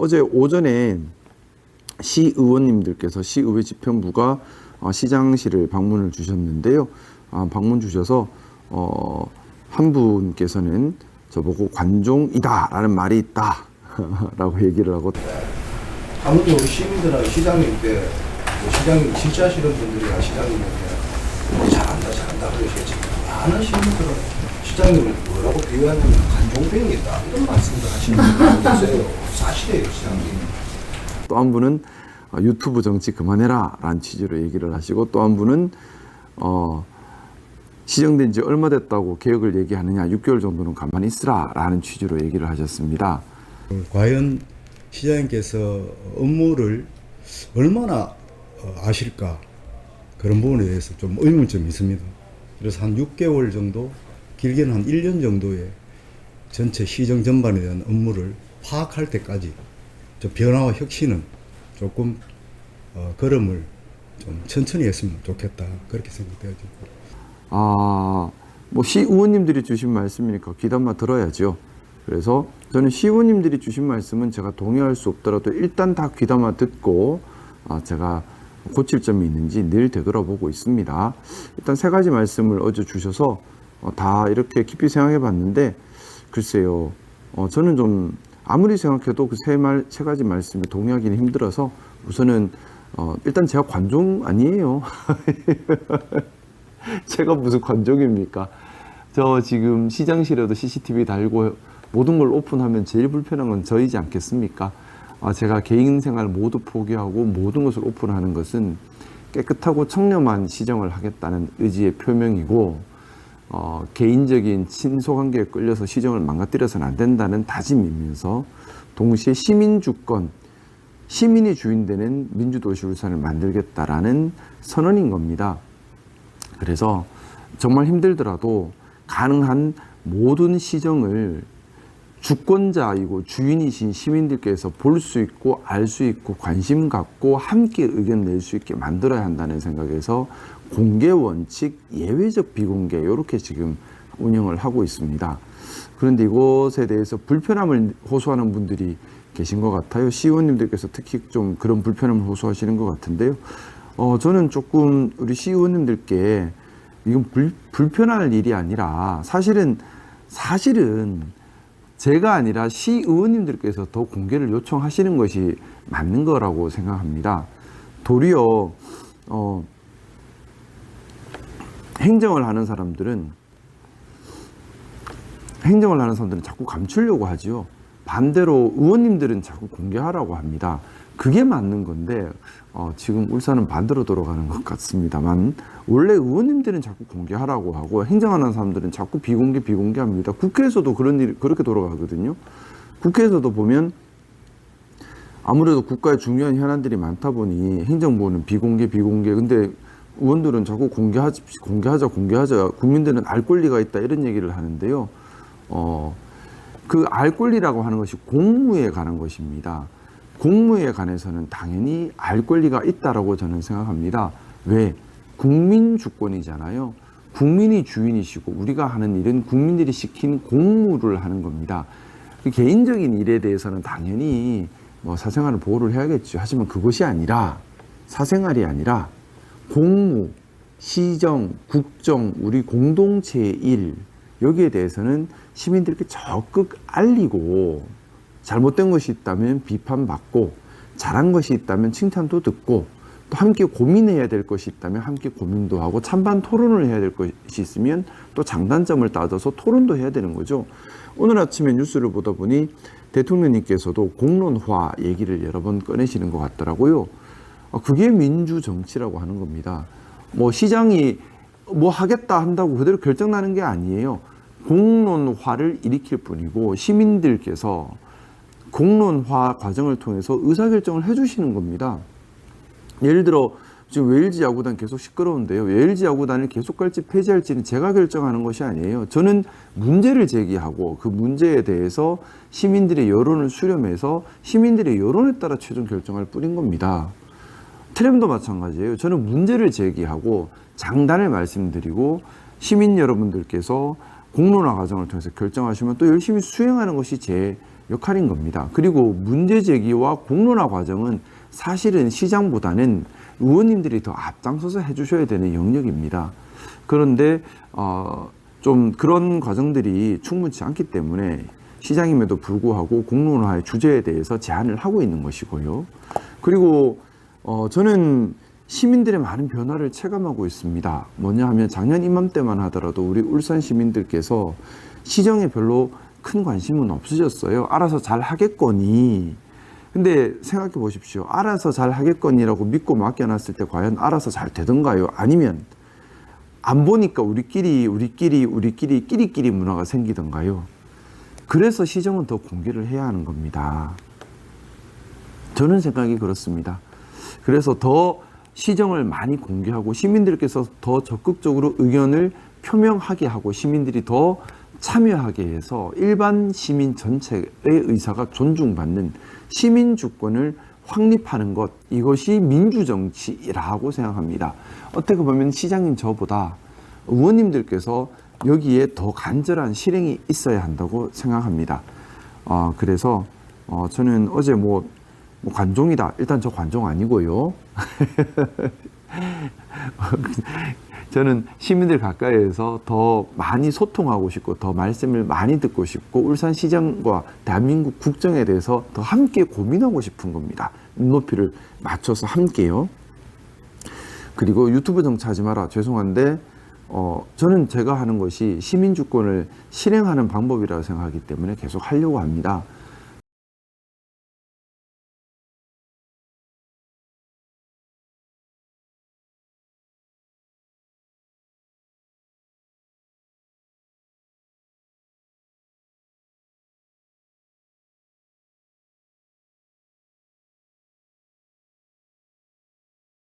어제 오전에 시의원님들께서 시의회 집행부가 시장실을 방문을 주셨는데요. 방문 주셔서 한 분께서는 저보고 관종이다라는 말이 있다 라고 얘기를 하고, 아무도 시민들하고 시장님 때 시장님 진짜 싫은 분들이랑 시장님한테 잘한다 그러시겠지. 많은 시민들은 시장님을 뭐라고 비유하냐면 관종병이다 이런 말씀도 하시는 분들 있어요. 사실이에요, 시장님. 또 한 분은 유튜브 정치 그만해라 라는 취지로 얘기를 하시고, 또 한 분은 시정된 지 얼마 됐다고 개혁을 얘기하느냐, 6개월 정도는 가만히 있으라 라는 취지로 얘기를 하셨습니다. 과연 시장님께서 업무를 얼마나 아실까, 그런 부분에 대해서 좀 의문점이 있습니다. 그래서 한 6개월 정도, 길게는 한 1년 정도의 전체 시정 전반에 대한 업무를 파악할 때까지 저 변화와 혁신은 조금 걸음을 좀 천천히 했으면 좋겠다, 그렇게 생각되어집니다. 뭐 시의원님들이 주신 말씀이니까 귀담아 들어야죠. 그래서 저는 시의원님들이 주신 말씀은 제가 동의할 수 없더라도 일단 다 귀담아 듣고 제가 고칠 점이 있는지 늘 되돌아보고 있습니다. 일단 세 가지 말씀을 어제 주셔서 다 이렇게 깊이 생각해 봤는데, 글쎄요, 저는 좀 아무리 생각해도 그 세 가지 말씀에 동의하기는 힘들어서, 우선은 일단 제가 관종 아니에요. 제가 무슨 관종입니까? 저 지금 시장실에도 CCTV 달고 모든 걸 오픈하면 제일 불편한 건 저이지 않겠습니까? 제가 개인 생활 모두 포기하고 모든 것을 오픈하는 것은 깨끗하고 청렴한 시정을 하겠다는 의지의 표명이고, 개인적인 친소관계에 끌려서 시정을 망가뜨려서는 안 된다는 다짐이면서, 동시에 시민주권, 시민이 주인되는 민주도시 울산을 만들겠다라는 선언인 겁니다. 그래서 정말 힘들더라도 가능한 모든 시정을 주권자이고 주인이신 시민들께서 볼 수 있고 알 수 있고 관심 갖고 함께 의견 낼 수 있게 만들어야 한다는 생각에서 공개 원칙, 예외적 비공개, 이렇게 지금 운영을 하고 있습니다. 그런데 이것에 대해서 불편함을 호소하는 분들이 계신 것 같아요. 시의원님들께서 특히 좀 그런 불편함을 호소하시는 것 같은데요. 저는 조금 우리 시의원님들께 이건 불편할 일이 아니라, 사실은 제가 아니라 시의원님들께서 더 공개를 요청하시는 것이 맞는 거라고 생각합니다. 도리어 행정을 하는 사람들은 자꾸 감추려고 하죠. 반대로 의원님들은 자꾸 공개하라고 합니다. 그게 맞는 건데 지금 울산은 반대로 돌아가는 것 같습니다만, 원래 의원님들은 자꾸 공개하라고 하고 행정하는 사람들은 자꾸 비공개합니다. 국회에서도 그렇게 돌아가거든요. 국회에서도 보면 아무래도 국가의 중요한 현안들이 많다 보니 행정부는 비공개, 근데 의원들은 자꾸 공개하자, 국민들은 알 권리가 있다, 이런 얘기를 하는데요. 그 알 권리라고 하는 것이 공무에 관한 것입니다. 공무에 관해서는 당연히 알 권리가 있다라고 저는 생각합니다. 왜? 국민 주권이잖아요. 국민이 주인이시고 우리가 하는 일은 국민들이 시킨 공무를 하는 겁니다. 개인적인 일에 대해서는 당연히 사생활을 보호를 해야겠죠. 하지만 그것이 아니라, 사생활이 아니라 공무, 시정, 국정, 우리 공동체의 일, 여기에 대해서는 시민들께 적극 알리고, 잘못된 것이 있다면 비판받고, 잘한 것이 있다면 칭찬도 듣고, 또 함께 고민해야 될 것이 있다면 함께 고민도 하고, 찬반 토론을 해야 될 것이 있으면 또 장단점을 따져서 토론도 해야 되는 거죠. 오늘 아침에 뉴스를 보다 보니 대통령님께서도 공론화 얘기를 여러 번 꺼내시는 것 같더라고요. 그게 민주정치라고 하는 겁니다. 시장이 하겠다 한다고 그대로 결정나는 게 아니에요. 공론화를 일으킬 뿐이고, 시민들께서 공론화 과정을 통해서 의사결정을 해주시는 겁니다. 예를 들어 지금 웨일즈 야구단 계속 시끄러운데요. 웨일즈 야구단을 계속 갈지 폐지할지는 제가 결정하는 것이 아니에요. 저는 문제를 제기하고 그 문제에 대해서 시민들의 여론을 수렴해서 시민들의 여론에 따라 최종 결정할 뿐인 겁니다. 트램도 마찬가지예요. 저는 문제를 제기하고 장단을 말씀드리고 시민 여러분들께서 공론화 과정을 통해서 결정하시면 또 열심히 수행하는 것이 제 역할인 겁니다. 그리고 문제 제기와 공론화 과정은 사실은 시장보다는 의원님들이 더 앞장서서 해주셔야 되는 영역입니다. 그런데 좀 그런 과정들이 충분치 않기 때문에 시장임에도 불구하고 공론화의 주제에 대해서 제안을 하고 있는 것이고요. 그리고 저는 시민들의 많은 변화를 체감하고 있습니다. 뭐냐 하면 작년 이맘때만 하더라도 우리 울산 시민들께서 시정에 별로 큰 관심은 없으셨어요. 알아서 잘 하겠거니. 근데 생각해 보십시오. 알아서 잘 하겠거니라고 믿고 맡겨놨을 때 과연 알아서 잘 되던가요? 아니면 안 보니까 우리끼리 문화가 생기던가요? 그래서 시정은 더 공개를 해야 하는 겁니다. 저는 생각이 그렇습니다. 그래서 더 시정을 많이 공개하고 시민들께서 더 적극적으로 의견을 표명하게 하고 시민들이 더 참여하게 해서 일반 시민 전체의 의사가 존중받는 시민 주권을 확립하는 것, 이것이 민주정치라고 생각합니다. 어떻게 보면 시장인 저보다 의원님들께서 여기에 더 간절한 실행이 있어야 한다고 생각합니다. 그래서 저는 어제 뭐 관종이다. 일단 저 관종 아니고요. 저는 시민들 가까이에서 더 많이 소통하고 싶고 더 말씀을 많이 듣고 싶고 울산시장과 대한민국 국정에 대해서 더 함께 고민하고 싶은 겁니다. 눈높이를 맞춰서 함께요. 그리고 유튜브 정치하지 마라. 죄송한데 저는 제가 하는 것이 시민주권을 실행하는 방법이라고 생각하기 때문에 계속 하려고 합니다.